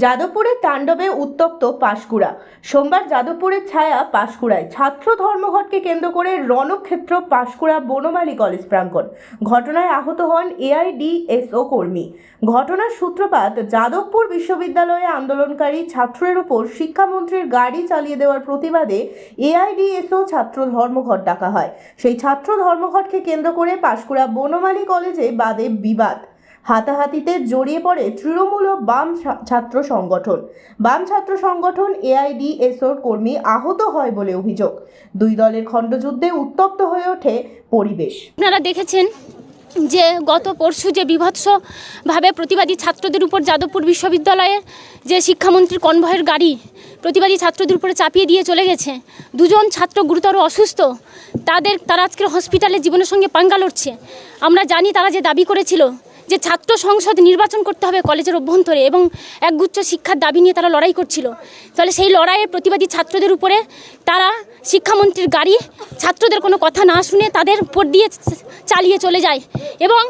যাদবপুরের তাণ্ডবে উত্তপ্ত পাঁশকুড়া। সোমবার যাদবপুরের ছায়া পাঁশকুড়ায় ছাত্র ধর্মঘটকে কেন্দ্র করে রণক্ষেত্র পাঁশকুড়া বনমালী কলেজ প্রাঙ্গণ। ঘটনায় আহত হন এআইডিএসও কর্মী। ঘটনার সূত্রপাত যাদবপুর বিশ্ববিদ্যালয়ে আন্দোলনকারী ছাত্রের উপর শিক্ষামন্ত্রীর গাড়ি চালিয়ে দেওয়ার প্রতিবাদে এআইডিএসও ছাত্র ধর্মঘট ডাকা হয়। সেই ছাত্র ধর্মঘটকে কেন্দ্র করে পাঁশকুড়া বনমালী কলেজে বাদে বিবাদ। হাতাহাতিতে জড়িয়ে পড়ে তৃণমূল ও বাম ছাত্র সংগঠন এআইডিএসওর কর্মী আহত হয় বলে অভিযোগ। দুই দলের খণ্ডযুদ্ধে উত্তপ্ত হয়ে ওঠে পরিবেশ। আপনারা দেখেছেন যে গত পরশু যে বিভৎসভাবে প্রতিবাদী ছাত্রদের উপর যাদবপুর বিশ্ববিদ্যালয়ে যে শিক্ষামন্ত্রীর কনভয়ের গাড়ি প্রতিবাদী ছাত্রদের উপরে চাপিয়ে দিয়ে চলে গেছে, দুজন ছাত্র গুরুতর অসুস্থ, তারা আজকের হসপিটালে জীবনের সঙ্গে পাঙ্গা লড়ছে। আমরা জানি তারা যে দাবি করেছিল যে ছাত্র সংসদ নির্বাচন করতে হবে কলেজের অভ্যন্তরে এবং একগুচ্ছ শিক্ষার দাবি নিয়ে তারা লড়াই করছিল। তাহলে সেই লড়াইয়ে প্রতিবাদী ছাত্রদের উপরে তারা শিক্ষামন্ত্রীর গাড়ি ছাত্রদের কোনো কথা না শুনে তাদের উপর দিয়ে চালিয়ে চলে যায় এবং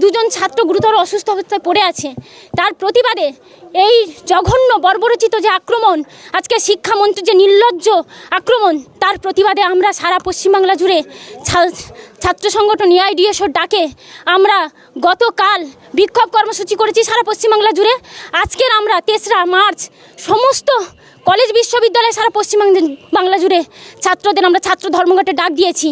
দুজন ছাত্র গুরুতর অসুস্থ অবস্থায় পড়ে আছে। তার প্রতিবাদে এই জঘন্য বর্বরচিত যে আক্রমণ, আজকে শিক্ষামন্ত্রীর যে নির্লজ্জ আক্রমণ, তার প্রতিবাদে আমরা সারা পশ্চিমবাংলা জুড়ে ছাত্র সংগঠন এআইডিএসওর ডাকে আমরা গতকাল বিক্ষোভ কর্মসূচি করেছি সারা পশ্চিমবাংলা জুড়ে। আজকের আমরা 3রা মার্চ সমস্ত কলেজ বিশ্ববিদ্যালয়ে সারা পশ্চিমবাংলা জুড়ে ছাত্রদের আমরা ছাত্র ধর্মঘটে ডাক দিয়েছি।